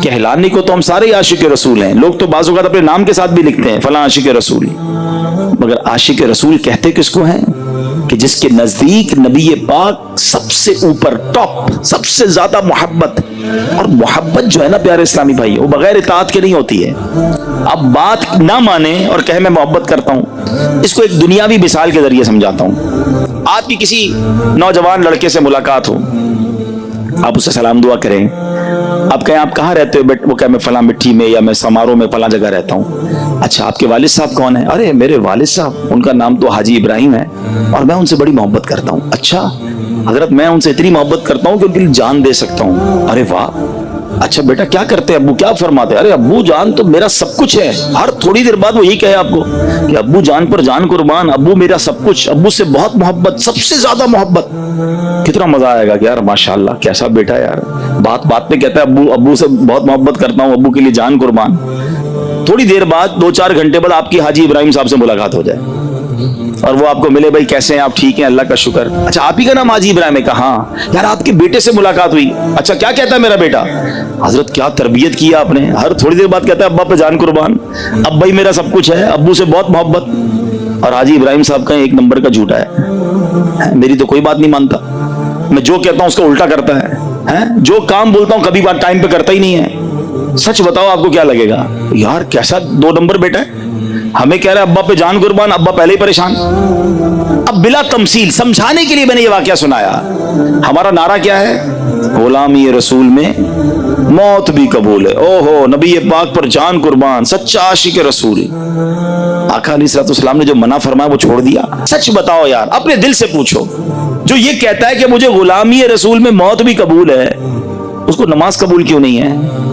कहलाने को तो हम सारे आशिक रसूल हैं। लोग तो बाज़ औक़ात अपने नाम के साथ भी लिखते हैं फलां आशिक रसूल, मगर आशिक रसूल कहते किसको हैं कि जिसके नजदीक नबी पाक सबसे ऊपर, टॉप, सबसे ज्यादा मोहब्बत। और मोहब्बत जो है ना प्यारे इस्लामी भाई, वो बगैर इताअत के नहीं होती है। अब बात ना माने और कहे मैं मोहब्बत करता हूं, इसको एक दुनियावी मिसाल के जरिए समझाता हूं। आपकी किसी नौजवान लड़के से मुलाकात हो, आप उससे सलाम दुआ करें, आप कहें आप कहाँ रहते हो बेट, वो कहे मैं फलां मिट्टी में या मैं समारोह में फलां जगह रहता हूँ। अच्छा, आपके वालिद साहब कौन है? अरे मेरे वालिद साहब, उनका नाम तो हाजी इब्राहिम है और मैं उनसे बड़ी मोहब्बत करता हूँ। अच्छा हजरत, मैं उनसे इतनी मोहब्बत करता हूँ कि उनके लिए जान दे सकता हूँ। अरे वाह, अच्छा बेटा क्या करते हैं अब्बू, क्या फरमाते हैं? अरे अब्बू जान तो मेरा सब कुछ है। हर थोड़ी देर बाद वो यही कहे आपको कि अब्बू जान पर जान कुर्बान, अब्बू मेरा सब कुछ, अब्बू से बहुत मोहब्बत, सबसे ज्यादा मोहब्बत। कितना मजा आएगा कि यार माशाल्लाह कैसा बेटा यार, बात बात पे कहता है अब्बू, अब्बू से बहुत मोहब्बत करता हूँ, अब्बू के लिए जान कुर्बान। थोड़ी देर बाद 2-4 घंटे बाद आपकी हाजी इब्राहिम साहब से मुलाकात हो जाए और वो आपको मिले, भाई कैसे हैं आप? ठीक हैं अल्लाह का शुक्र। अच्छा आप ही का नाम हाजी इब्राहिम है? कहा यार आपके बेटे से मुलाकात हुई। अच्छा क्या कहता है मेरा बेटा? हजरत क्या तरबियत किया आपने। हर थोड़ी देर बाद कहता है अब्बा पे जान कुर्बान, अब भाई मेरा सब कुछ है, अब्बू से बहुत मोहब्बत। और हाजी इब्राहिम साहब का एक नंबर का झूठा है, मेरी तो कोई बात नहीं मानता, मैं जो कहता हूं उसका उल्टा करता है, जो काम बोलता हूं कभी बात टाइम पे करता ही नहीं है। सच बताओ आपको क्या लगेगा? यार कैसा 2 नंबर बेटा है, हमें कह रहा है अब्बा पे जान कुर्बान, अब्बा पहले ही परेशान। अब बिला तमसील समझाने के लिए मैंने ये वाकया सुनाया। हमारा नारा क्या है? गुलामी रसूल में मौत भी कबूल है। ओहो, नबी पाक पर जान कुर्बान, सच्चा आशिक रसूल। आका अलैहिस्सलाम ने जो मना फरमाया वो छोड़ दिया। सच बताओ यार, अपने दिल से पूछो, जो ये कहता है कि मुझे गुलामी रसूल में मौत भी कबूल है, उसको नमाज कबूल क्यों नहीं है?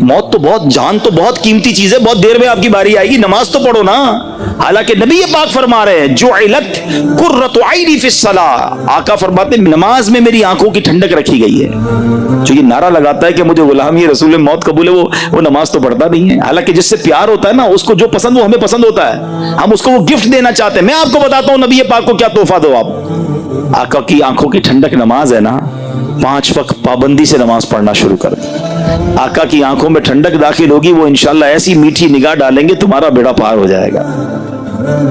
मौत तो बहुत, जान तो बहुत कीमती चीज है, बहुत देर में आपकी बारी आएगी, नमाज तो पढ़ो ना। हालांकि नबी पाक फरमा रहे हैं जुइलत कुर्रतु ऐनी फिस्सलाह, आका फरमाते नमाज में मेरी आंखों की ठंडक रखी गई है। जो ये नारा लगाता है कि मुझे गुलामी रसूल में मौत कबूल है, वो नमाज तो पढ़ता नहीं है। हालांकि जिससे प्यार होता है ना, उसको जो पसंद वो हमें पसंद होता है, हम उसको वो गिफ्ट देना चाहते हैं। मैं आपको बताता हूँ नबी पाक को क्या तोहफा दो आप। आका की आंखों की ठंडक नमाज है ना, 5 वक्त पाबंदी से नमाज पढ़ना शुरू कर। आका की आंखों में ठंडक दाखिल होगी, वो इंशाल्लाह ऐसी मीठी निगाह डालेंगे तुम्हारा बेड़ा पार हो जाएगा।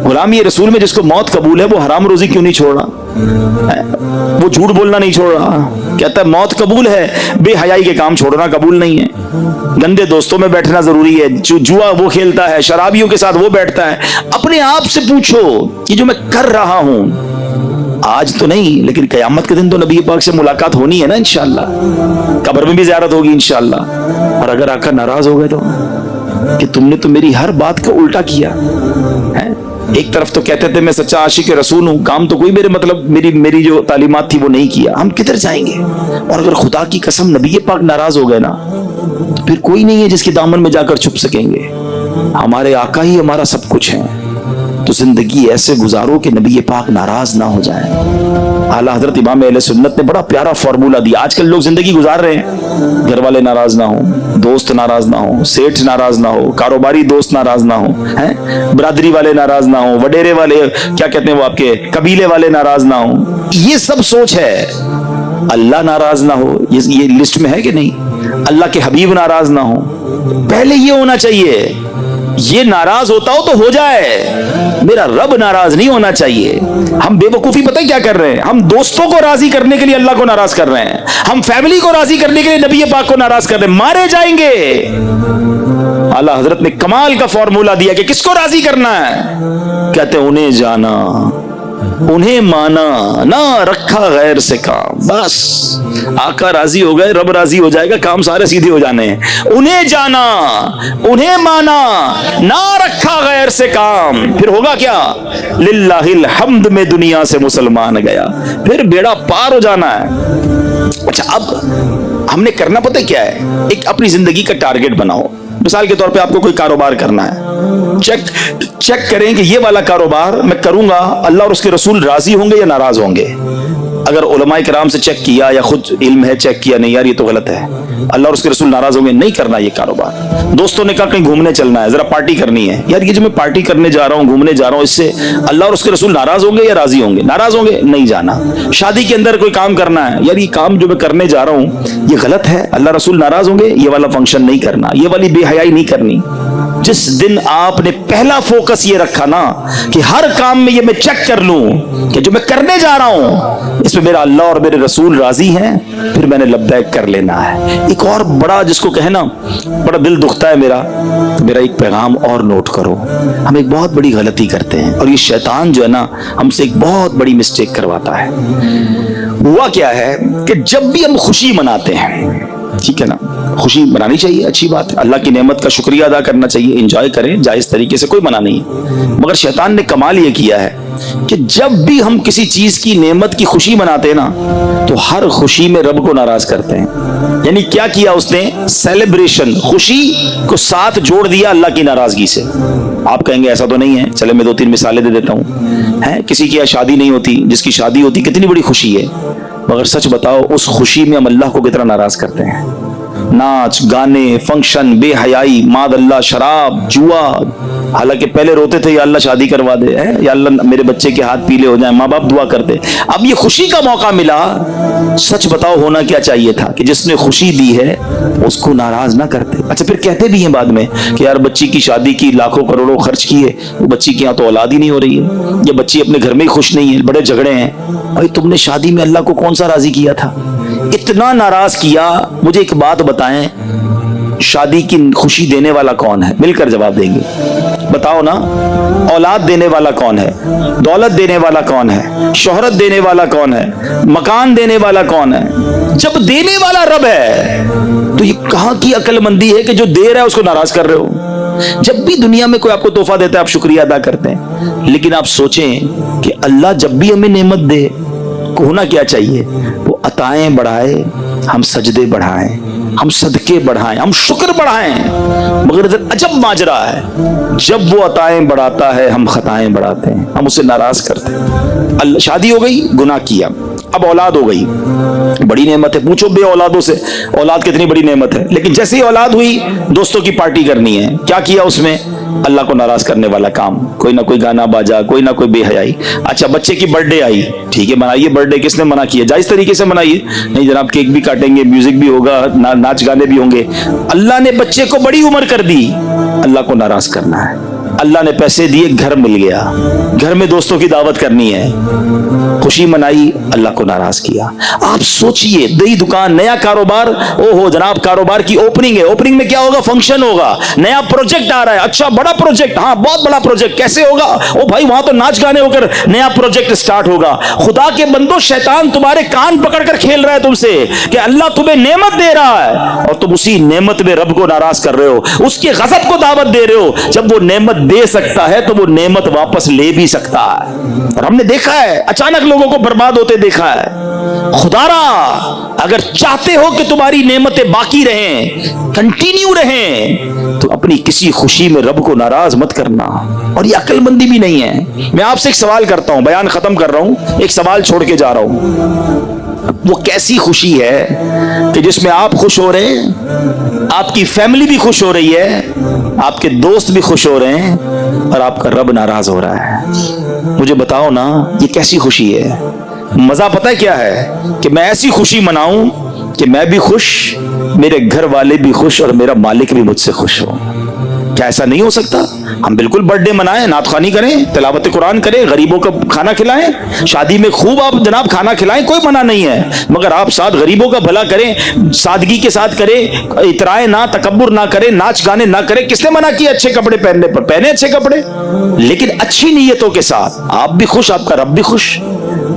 गुलामी रसूल में जिसको मौत कबूल है वो हराम रोजी क्यों नहीं छोड़ रहा? वो झूठ बोलना नहीं छोड़ रहा। कहता है मौत कबूल है, बेहयाई के काम छोड़ना कबूल नहीं है। गंदे दोस्तों में बैठना जरूरी है, जुआ वो खेलता है, शराबियों के साथ वो बैठता है। अपने आप से पूछो कि जो मैं कर रहा हूं, आज तो नहीं लेकिन कयामत के दिन तो नबी पाक से मुलाकात होनी है ना इंशाल्लाह, कब्र में भी ज़ियारत होगी इंशाल्लाह। और अगर आका नाराज हो गए तो कि तुमने तो मेरी हर बात का उल्टा किया है। एक तरफ तो कहते थे मैं सच्चा आशिक रसूल हूं, काम तो कोई मेरे मतलब मेरी जो तालीमात थी वो नहीं किया, हम किधर जाएंगे? और अगर खुदा की कसम नबी पाक नाराज हो गए ना, तो फिर कोई नहीं है जिसके दामन में जाकर छुप सकेंगे। हमारे आका ही हमारा सब कुछ है। तो जिंदगी ऐसे गुजारो कि नबी पाक नाराज ना हो जाए। आला हजरत इमाम अहले सुन्नत ने बड़ा प्यारा फॉर्मूला दिया। आजकल लोग जिंदगी गुजार रहे हैं, घर वाले नाराज ना हो, दोस्त नाराज ना हो, सेठ नाराज ना हो, कारोबारी दोस्त नाराज ना हो, हैं बरादरी वाले नाराज ना हो, वडेरे वाले क्या कहते हैं वो आपके कबीले वाले नाराज ना हो। ये सब सोच है। अल्लाह नाराज ना हो, ये लिस्ट में है कि नहीं? अल्लाह के हबीब नाराज ना हो, पहले ये होना चाहिए। ये नाराज होता हो तो हो जाए, मेरा रब नाराज नहीं होना चाहिए। हम बेवकूफी पता है क्या कर रहे हैं? हम दोस्तों को राजी करने के लिए अल्लाह को नाराज कर रहे हैं, हम फैमिली को राजी करने के लिए नबी पाक को नाराज कर रहे हैं। मारे जाएंगे। आला हजरत ने कमाल का फॉर्मूला दिया कि किसको राजी करना है। कहते उन्हें जाना, उन्हें माना, ना रखा गैर से काम। बस आका राजी हो गए, रब राजी हो जाएगा, काम सारे सीधे हो जाने हैं। उन्हें जाना, उन्हें माना, ना रखा गैर से काम, फिर होगा क्या? लिल्लाहिल हम्द में दुनिया से मुसलमान गया, फिर बेड़ा पार हो जाना है। अच्छा अब हमने करना पता है क्या है? एक अपनी जिंदगी का टारगेट बनाओ। मिसाल के तौर पे आपको कोई कारोबार करना है, चेक करें कि ये वाला कारोबार मैं करूंगा, अल्लाह और उसके रसूल राजी होंगे या नाराज होंगे। اگر علماء کرام سے چیک کیا یا خود علم ہے چیک کیا نہیں یار یہ تو غلط ہے, اللہ اور اس کے رسول ناراض ہوں گے, نہیں کرنا یہ کاروبار. دوستوں نے کہا کہیں گھومنے چلنا ہے, ذرا پارٹی کرنی ہے, یار یہ جو میں پارٹی کرنے جا رہا ہوں گھومنے جا رہا ہوں اس سے اللہ اور اس کے رسول ناراض ہوں گے یا راضی ہوں گے؟ ناراض ہوں گے, نہیں جانا. شادی کے اندر کوئی کام کرنا ہے, یار یہ کام جو میں کرنے جا رہا ہوں یہ غلط ہے, اللہ رسول ناراض ہوں گے, یہ والا فنکشن نہیں کرنا, یہ والی بے حیائی نہیں کرنی. جس دن آپ نے پہلا فوکس یہ رکھا نا کہ ہر کام میں یہ میں چیک کر لوں کہ جو میں کرنے جا رہا ہوں اس میں میرا اللہ اور میرے رسول راضی ہیں, پھر میں نے لبیک کر لینا ہے. ایک اور بڑا جس کو کہنا بڑا دل دکھتا ہے میرا ایک پیغام اور نوٹ کرو. ہم ایک بہت بڑی غلطی کرتے ہیں اور یہ شیطان جو ہے نا ہم سے ایک بہت بڑی مسٹیک کرواتا ہے. ہوا کیا ہے کہ جب بھی ہم خوشی مناتے ہیں, ٹھیک ہے نا, خوشی منانی چاہیے, اچھی بات ہے, اللہ کی نعمت کا شکریہ ادا کرنا چاہیے, انجوائے کریں جائز طریقے سے, کوئی منع نہیں ہے. مگر شیطان نے کمال یہ کیا ہے کہ جب بھی ہم کسی چیز کی نعمت کی خوشی مناتے ہیں نا تو ہر خوشی میں رب کو ناراض کرتے ہیں. یعنی کیا کیا اس نے؟ سیلیبریشن, خوشی کو ساتھ جوڑ دیا اللہ کی ناراضگی سے. آپ کہیں گے ایسا تو نہیں ہے, چلے میں 2-3 مثالیں دے دیتا ہوں. ہے کسی کی شادی نہیں ہوتی, جس کی شادی ہوتی کتنی بڑی خوشی ہے, مگر سچ بتاؤ اس خوشی میں ہم اللہ کو کتنا ناراض کرتے ہیں. ناچ گانے فنکشن بے حیائی ماد اللہ شراب جوا, حالانکہ پہلے روتے تھے یا اللہ شادی کروا دے, یا اللہ میرے بچے کے ہاتھ پیلے ہو جائیں, ماں باپ دعا کرتے. اب یہ خوشی کا موقع ملا, سچ بتاؤ ہونا کیا چاہیے تھا کہ جس نے خوشی دی ہے اس کو ناراض نہ کرتے. اچھا پھر کہتے بھی ہیں بعد میں کہ یار بچی کی شادی کی لاکھوں کروڑوں خرچ کیے, وہ بچی کے یہاں تو اولاد ہی نہیں ہو رہی ہے, یہ بچی اپنے گھر میں ہی خوش نہیں ہے, بڑے جھگڑے ہیں. بھائی تم نے شادی میں اللہ کو کون سا راضی کیا تھا, اتنا ناراض کیا. مجھے ایک بات بتائیں, شادی کی خوشی دینے والا کون ہے؟ مل کر جواب دیں گے, بتاؤ نا. اولاد دینے والا کون ہے؟ دولت دینے والا کون ہے؟ شہرت دینے والا کون ہے؟ مکان دینے والا کون ہے؟ جب دینے والا رب ہے تو یہ کہاں کی عقل مندی ہے کہ جو دے رہا ہے اس کو ناراض کر رہے ہو؟ جب بھی دنیا میں کوئی آپ کو تحفہ دیتا ہے آپ شکریہ ادا کرتے ہیں, لیکن آپ سوچیں کہ اللہ جب بھی ہمیں نعمت دے ہونا کیا چاہیے؟ وہ عطائیں بڑھائے, ہم سجدے بڑھائیں, ہم صدقے بڑھائیں, ہم شکر بڑھائیں. مگر ادھر عجب ماجرا ہے, جب وہ عطائیں بڑھاتا ہے ہم خطائیں بڑھاتے ہیں, ہم اسے ناراض کرتے ہیں. اللہ شادی ہو گئی, گناہ کیا, اب اولاد ہو گئی, بڑی نعمت ہے. پوچھو بے اولادوں سے اولاد کتنی بڑی نعمت ہے, لیکن جیسے ہی اولاد ہوئی دوستوں کی پارٹی کرنی ہے, کیا کیا اس میں؟ اللہ کو ناراض کرنے والا کام, کوئی نہ کوئی گانا باجا, کوئی نہ کوئی بے حیائی. اچھا بچے کی برتھ ڈے آئی, ٹھیک ہے منائیے, برتھ ڈے کس نے منع کیا؟ جائز طریقے سے منائیے. نہیں جناب کیک بھی کاٹیں گے, میوزک بھی ہوگا, ناچ گانے بھی ہوں گے. اللہ نے بچے کو بڑی عمر کر دی, اللہ کو ناراض کرنا ہے. اللہ نے پیسے دیے, گھر مل گیا, گھر میں دوستوں کی دعوت کرنی ہے, خوشی منائی, اللہ کو ناراض کیا. آپ سوچئے نئی دکان, نیا کاروبار, او ہو جناب کاروبار کی اوپننگ ہے, اوپننگ میں کیا ہوگا؟ فنکشن ہوگا, نیا پروجیکٹ آ رہا ہے, اچھا بڑا پروجیکٹ, ہاں بہت بڑا پروجیکٹ, کیسے ہوگا؟ او بھائی وہاں تو ناچ گانے ہو کر نیا پروجیکٹ سٹارٹ ہوگا. خدا کے بندو شیطان تمہارے کان پکڑ کر کھیل رہا ہے تم سے کہ اللہ تمہیں نعمت دے رہا ہے اور تم اسی نعمت میں رب کو ناراض کر رہے ہو, اس کے غضب کو دعوت دے رہے ہو. جب وہ نعمت دے سکتا ہے تو وہ نعمت واپس لے بھی سکتا ہے, اور ہم نے دیکھا ہے اچانک لوگوں کو برباد ہوتے دیکھا ہے. خدا را اگر چاہتے ہو کہ تمہاری نعمتیں باقی رہیں, کنٹینیو رہیں, تو اپنی کسی خوشی میں رب کو ناراض مت کرنا. اور یہ عقل مندی بھی نہیں ہے. میں آپ سے ایک سوال کرتا ہوں, بیان ختم کر رہا ہوں, ایک سوال چھوڑ کے جا رہا ہوں. وہ کیسی خوشی ہے کہ جس میں آپ خوش ہو رہے ہیں, آپ کی فیملی بھی خوش ہو رہی ہے, آپ کے دوست بھی خوش ہو رہے ہیں, اور آپ کا رب ناراض ہو رہا ہے؟ مجھے بتاؤ نا یہ کیسی خوشی ہے؟ مزہ پتہ ہے کیا ہے؟ کہ میں ایسی خوشی مناؤں کہ میں بھی خوش, میرے گھر والے بھی خوش, اور میرا مالک بھی مجھ سے خوش ہو. کیا ایسا نہیں ہو سکتا؟ ہم بالکل برتھ ڈے منائیں, نعت خوانی کریں, تلاوت قرآن کریں, غریبوں کا کھانا کھلائیں, شادی میں خوب آپ جناب کھانا کھلائیں, کوئی منع نہیں ہے. مگر آپ ساتھ غریبوں کا بھلا کریں, سادگی کے ساتھ کریں, اترائیں نہ, تکبر نہ کریں, ناچ گانے نہ کریں. کس نے منع کیا اچھے کپڑے پہننے پر؟ پہنے اچھے کپڑے, لیکن اچھی نیتوں کے ساتھ. آپ بھی خوش, آپ کا رب بھی خوش.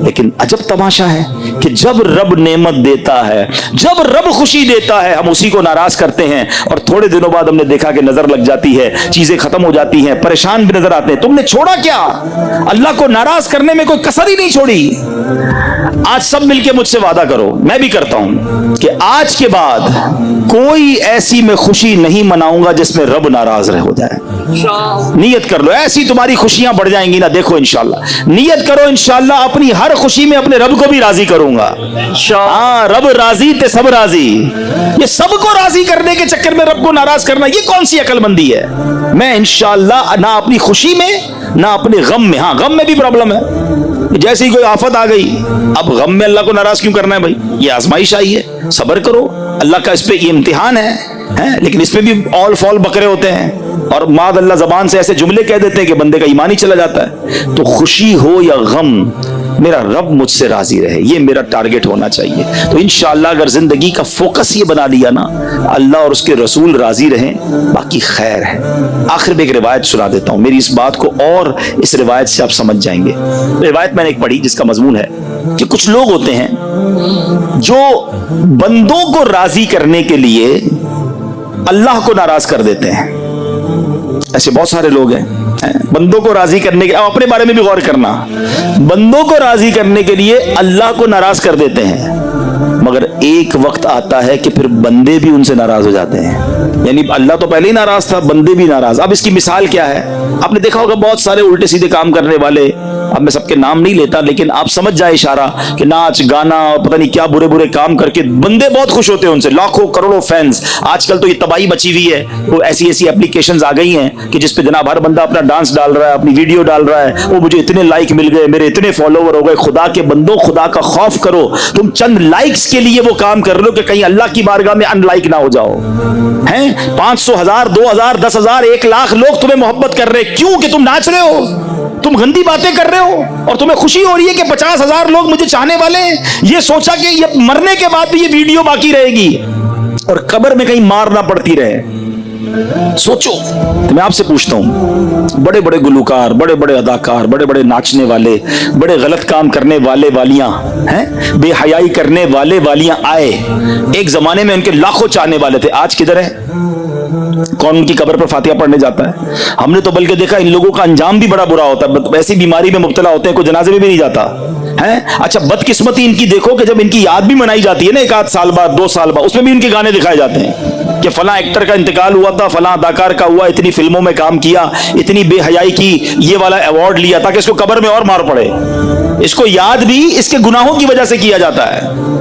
لیکن عجب تماشا ہے کہ جب رب نعمت دیتا ہے, جب رب خوشی دیتا ہے, ہم اسی کو ناراض کرتے ہیں, اور تھوڑے دنوں بعد ہم نے دیکھا کہ نظر لگ جاتی ہے, چیزیں ختم ہو جاتی ہیں, پریشان بھی نظر آتے ہیں. تم نے چھوڑا کیا؟ اللہ کو ناراض کرنے میں کوئی کسر ہی نہیں چھوڑی. آج سب مل کے مجھ سے وعدہ کرو, میں بھی کرتا ہوں, کہ آج کے بعد کوئی ایسی میں خوشی نہیں مناؤں گا جس میں رب ناراض ہو جائے. نیت کر لو, ایسی تمہاری خوشیاں بڑھ جائیں گی نا, دیکھو انشاءاللہ. نیت کرو انشاءاللہ اپنی ہر खुशी में अपने रब को भी राजी करूंगा। हाँ, रब राजी ते सब राजी। ये सबको राजी करने के चक्कर में रब को नाराज करना, ये कौन सी अक्लमंदी है? मैं इंशाअल्लाह ना अपनी खुशी में ना अपने गम में, हाँ गम में भी प्रॉब्लम है, जैसे ही कोई आफत आ गई, अब गम में अल्लाह को नाराज क्यों करना है भाई? ये आजमाइश आई है, सब्र करो, अल्लाह का इस पे ये इम्तिहान है, लेकिन इस पे भी ऑल फॉल बकरे होते हैं और माद अल्लाह जबान से ऐसे जुमले कह देते हैं कि बंदे का ईमान ही चला जाता है। तो खुशी हो या गम, मेरा रब मुझसे राजी रहे, ये मेरा टारगेट होना चाहिए। तो इंशाअल्लाह अगर जिंदगी का फोकस ये बना लिया ना, अल्लाह और उसके रसूल राजी रहें, बाकी खैर है। आखिर में एक रिवायत सुना देता हूँ, मेरी इस बात को और इस रिवायत से आप समझ जाएंगे। रिवायत मैंने एक पढ़ी जिसका मजमून है कि कुछ लोग होते हैं जो बंदों को राजी करने के लिए अल्लाह को नाराज कर देते हैं। ऐसे बहुत सारे लोग हैं, बंदों को राजी करने के, अब अपने बारे में भी गौर करना, बंदों को राजी करने के लिए अल्लाह को नाराज कर देते हैं, मगर एक वक्त आता है कि फिर बंदे भी उनसे नाराज हो जाते हैं। यानी अल्लाह तो पहले ही नाराज था, बंदे भी नाराज। अब इसकी मिसाल क्या है? आपने देखा होगा बहुत सारे उल्टे सीधे काम करने वाले, अब मैं सबके नाम नहीं लेता, लेकिन आप समझ जाए इशारा, कि नाच गाना और पता नहीं क्या बुरे बुरे काम करके बंदे बहुत खुश होते हैं उनसे, लाखों करोड़ों फैंस। आजकल तो ये तबाही मची हुई है, तो ऐसी ऐसी एप्लीकेशंस आ गई हैं कि जिसपे जनाब हर बंदा अपना डांस डाल रहा है, अपनी वीडियो डाल रहा है, वो मुझे इतने लाइक मिल गए, मेरे इतने फॉलोवर हो गए। खुदा के बंदो, खुदा का खौफ करो, तुम चंद लाइक्स के लिए वो काम कर रहे हो कि कहीं अल्लाह की बारगाह में अनलाइक ना हो जाओ। हैं 500, 1000, 2000, 10,000, 1 लाख लोग तुम्हें मोहब्बत कर रहे हैं, क्यों? कि तुम नाच रहे हो, तुम गंदी बातें कर रहे हो, और तुम्हें खुशी हो रही है कि 50,000 लोग मुझे चाहने वाले हैं। ये सोचा कि ये मरने के बाद भी ये वीडियो बाकी रहेगी और कब्र में कहीं मार ना पड़ती रहे। सोचो। तो मैं आपसे पूछता हूं, बड़े बड़े गुलूकार, बड़े बड़े अदाकार, बड़े बड़े नाचने वाले, बड़े गलत काम करने वाले वालियां हैं, बेहयाई करने वाले वालियां आए, एक जमाने में उनके लाखों चाहने वाले थे, आज किधर है? कौन उनकी कब्र पर फातिहा पढ़ने जाता है? हमने तो बल्कि देखा इन लोगों का अंजाम भी बड़ा बुरा होता है, ऐसी बीमारी में मुब्तला होते हैं, कोई जनाजे में भी नहीं जाता है। अच्छा, बदकिस्मती इनकी देखो कि जब इनकी याद भी मनाई जाती है ना, 1 आध साल बाद, 2 साल बाद, उसमें भी इनके गाने दिखाए जाते हैं कि फला एक्टर का इंतकाल हुआ था, फला अदाकार का हुआ, इतनी फिल्मों में काम किया, इतनी बेहयाई की, ये वाला अवार्ड लिया, ताकि इसको कब्र में और मार पड़े। इसको याद भी इसके गुनाहों की वजह से किया जाता है।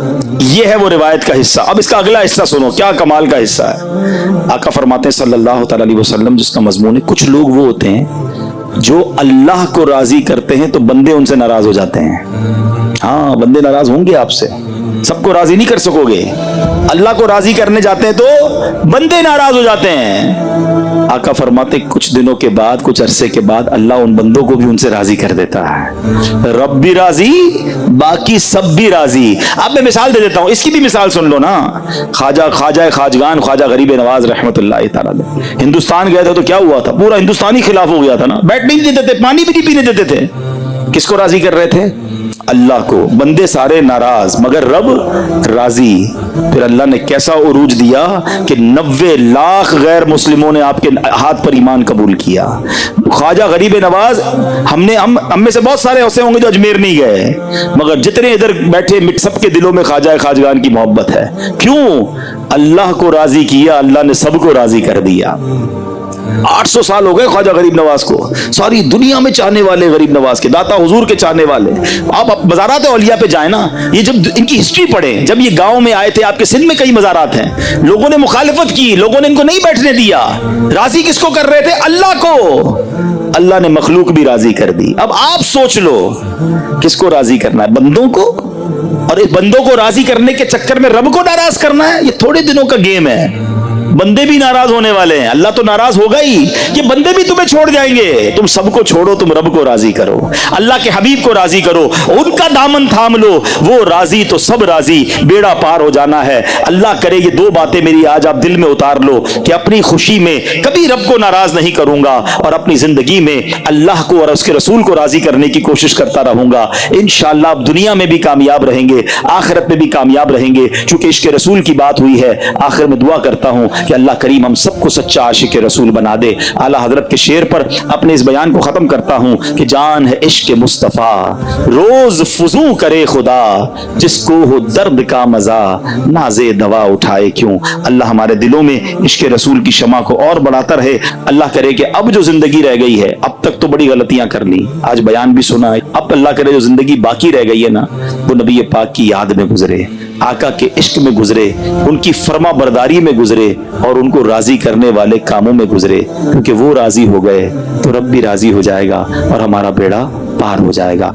ये है वो रिवायत का हिस्सा। अब इसका अगला हिस्सा सुनो, क्या कमाल का हिस्सा है। आका फरमाते हैं सल्लल्लाहु अलैहि वसल्लम, जिसका मजमून है, कुछ लोग वो होते हैं जो अल्लाह को राजी करते हैं तो बंदे उनसे नाराज हो जाते हैं। हाँ, बंदे नाराज होंगे आपसे, सबको राजी नहीं कर सकोगे। अल्लाह को राजी करने जाते हैं तो बंदे नाराज हो जाते हैं। आका फरमाते कुछ दिनों के बाद, कुछ अरसे के बाद अल्लाह उन बंदों को भी उनसे राजी कर देता है। रब भी राजी, बाकी सब भी राजी। अब मैं मिसाल दे देता हूं, इसकी भी मिसाल सुन लो ना। ख्वाजा खाजगान ख्वाजा गरीब नवाज रहमतुल्लाह तआला हिंदुस्तान गए थे तो क्या हुआ था? पूरा हिंदुस्तान ही खिलाफ हो गया था ना, बैठने नहीं देते थे, पानी भी नहीं पीने देते थे। किसको राजी कर रहे थे? अल्लाह को। बंदे सारे नाराज मगर रब राजी। फिर अल्लाह ने कैसा उरूज दिया कि 90 लाख गैर मुस्लिमों ने आपके हाथ पर ईमान कबूल किया। ख्वाजा गरीब नवाज, हम में से बहुत सारे ऐसे होंगे जो अजमेर नहीं गए, मगर जितने इधर बैठे सबके दिलों में ख्वाजा खाजगान की मोहब्बत है। क्यों? अल्लाह को राजी किया, अल्लाह ने सबको राजी कर दिया। 800 साल हो गए ख्वाजा गरीब नवाज को, सारी दुनिया में चाहने वाले गरीब नवाज के, दाता हुजूर के चाहने वाले। आप मज़ारात औलिया पे जाए ना, ये जब इनकी हिस्ट्री पढ़े, जब ये गांव में आए थे, आपके सिंध में कई मज़ारात हैं, लोगों ने मुखालिफत की, लोगों ने इनको नहीं बैठने दिया। राजी किसको कर रहे थे? अल्लाह को। अल्लाह ने मखलूक भी राजी कर दी। अब आप सोच लो किसको राजी करना है? बंदों को। और इस बंदों को राजी करने के चक्कर में रब को नाराज करना है। ये थोड़े दिनों का गेम है। बंदे भी नाराज होने वाले हैं, अल्लाह तो नाराज होगा ही, ये बंदे भी तुम्हें छोड़ जाएंगे। तुम सबको छोड़ो, तुम रब को राजी करो, अल्लाह के हबीब को राजी करो, उनका दामन थाम लो, वो राजी तो सब राजी, बेड़ा पार हो जाना है। अल्लाह करे ये 2 बातें मेरी आज आप दिल में उतार लो कि अपनी खुशी में कभी रब को नाराज नहीं करूंगा और अपनी जिंदगी में अल्लाह को और उसके रसूल को राजी करने की कोशिश करता रहूंगा। इंशाअल्लाह आप दुनिया में भी कामयाब रहेंगे, आखिरत में भी कामयाब रहेंगे। चूंकि इश्क रसूल की बात हुई है, आखिर में दुआ करता हूं کہ اللہ کریم ہم سب کو سچا عاشق رسول بنا دے۔ اعلیٰ حضرت کے شعر پر اپنے اس بیان کو ختم کرتا ہوں کہ جان ہے عشق مصطفیٰ روز فضو کرے خدا، جس کو ہو درد کا مزہ ناز دوا اٹھائے کیوں۔ اللہ ہمارے دلوں میں عشق رسول کی شمع کو اور بڑھاتا رہے۔ اللہ کرے کہ اب جو زندگی رہ گئی ہے، اب تک تو بڑی غلطیاں کر لی، آج بیان بھی سنا ہے، اب اللہ کرے جو زندگی باقی رہ گئی ہے نا، وہ نبی پاک کی یاد میں گزرے، آقا کے عشق میں گزرے، ان کی فرما برداری میں گزرے، اور ان کو راضی کرنے والے کاموں میں گزرے، کیونکہ وہ راضی ہو گئے تو رب بھی راضی ہو جائے گا اور ہمارا بیڑا پار ہو جائے گا۔